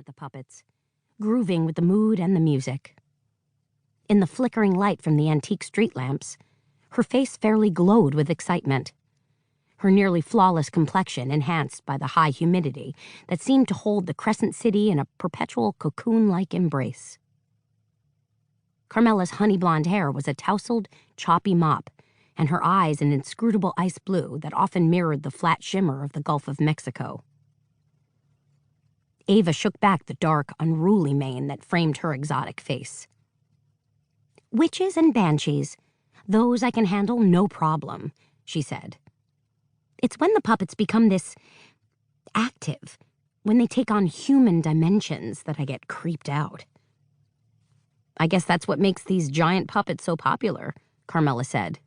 at the puppets, grooving with the mood and the music. In the flickering light from the antique street lamps, her face fairly glowed with excitement, her nearly flawless complexion enhanced by the high humidity that seemed to hold the Crescent City in a perpetual cocoon-like embrace. Carmela's honey-blonde hair was a tousled, choppy mop, and her eyes an inscrutable ice blue that often mirrored the flat shimmer of the Gulf of Mexico. Ava shook back the dark, unruly mane that framed her exotic face. "Witches and banshees. Those I can handle no problem," she said. "It's when the puppets become this active, when they take on human dimensions, that I get creeped out." "I guess that's what makes these giant puppets so popular," Carmela said.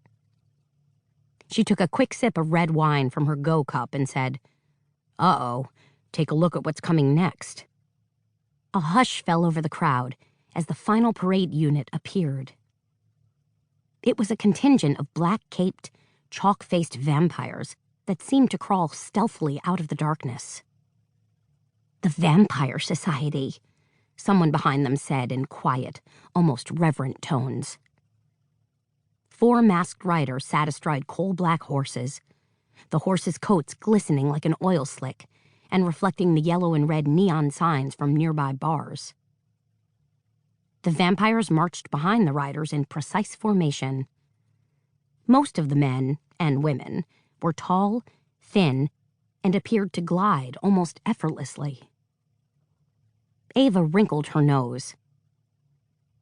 She took a quick sip of red wine from her Go cup and said, "Uh-oh, take a look at what's coming next." A hush fell over the crowd as the final parade unit appeared. It was a contingent of black-caped, chalk-faced vampires that seemed to crawl stealthily out of the darkness. "The Vampire Society," someone behind them said in quiet, almost reverent tones. 4 masked riders sat astride coal-black horses, the horses' coats glistening like an oil slick and reflecting the yellow and red neon signs from nearby bars. The vampires marched behind the riders in precise formation. Most of the men and women were tall, thin, and appeared to glide almost effortlessly. Ava wrinkled her nose.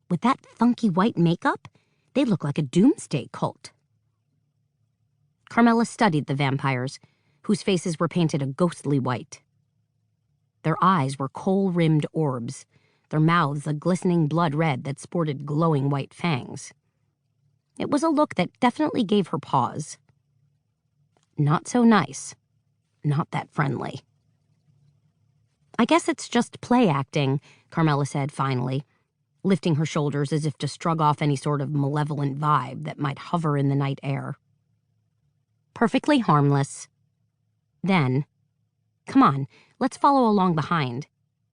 With that funky white makeup, they look like a doomsday cult. Carmela studied the vampires, whose faces were painted a ghostly white. Their eyes were coal-rimmed orbs, their mouths a glistening blood red that sported glowing white fangs. It was a look that definitely gave her pause. Not so nice. Not that friendly. "I guess it's just play acting," Carmela said finally, lifting her shoulders as if to shrug off any sort of malevolent vibe that might hover in the night air. "Perfectly harmless." Then, "Come on, let's follow along behind.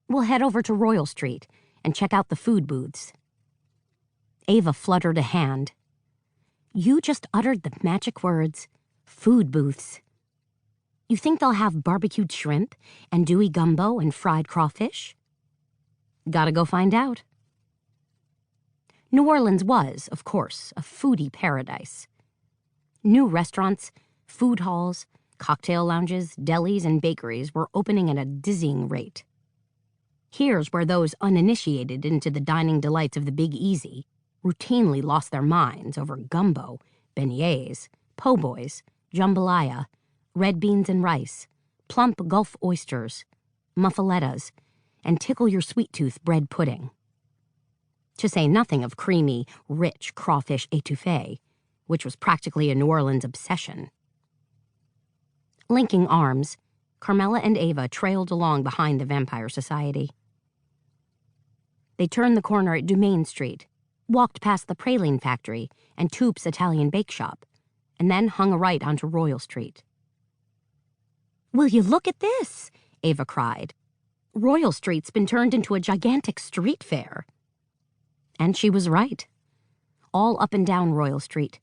We'll head over to Royal Street and check out the food booths." Ava fluttered a hand. "You just uttered the magic words, food booths. You think they'll have barbecued shrimp and dewy gumbo and fried crawfish?" "Gotta go find out." New Orleans was, of course, a foodie paradise. New restaurants, food halls, cocktail lounges, delis, and bakeries were opening at a dizzying rate. Here's where those uninitiated into the dining delights of the Big Easy routinely lost their minds over gumbo, beignets, po' boys, jambalaya, red beans and rice, plump Gulf oysters, muffalettas, and tickle-your-sweet-tooth bread pudding. To say nothing of creamy, rich crawfish étouffée, which was practically a New Orleans obsession. Linking arms, Carmela and Ava trailed along behind the Vampire Society. They turned the corner at Dumaine Street, walked past the praline factory and Toop's Italian bake shop, and then hung a right onto Royal Street. "Will you look at this?" Ava cried. "Royal Street's been turned into a gigantic street fair." And she was right. All up and down Royal Street,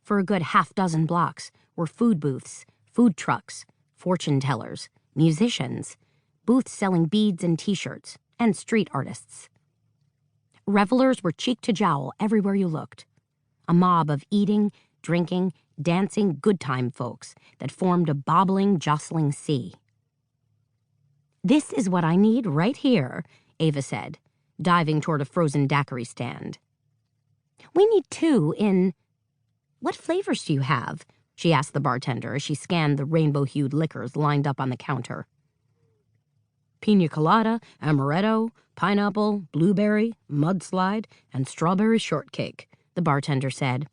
for a good half-dozen blocks, were food booths, food trucks, fortune tellers, musicians, booths selling beads and T-shirts, and street artists. Revelers were cheek to jowl everywhere you looked, a mob of eating, drinking, dancing good-time folks that formed a bobbling, jostling sea. "This is what I need right here," Ava said, diving toward a frozen daiquiri stand. "We need 2 in... What flavors do you have?" she asked the bartender as she scanned the rainbow-hued liquors lined up on the counter. "Pina colada, amaretto, pineapple, blueberry, mudslide, and strawberry shortcake," the bartender said,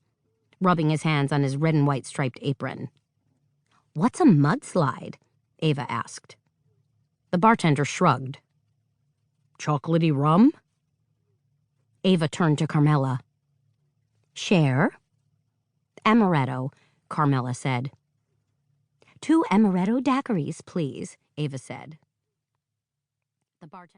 rubbing his hands on his red and white striped apron. "What's a mudslide?" Ava asked. The bartender shrugged. "Chocolatey rum?" Ava turned to Carmela. "Share?" "Amaretto," Carmela said. "2 amaretto daiquiris, please," Ava said. The bartender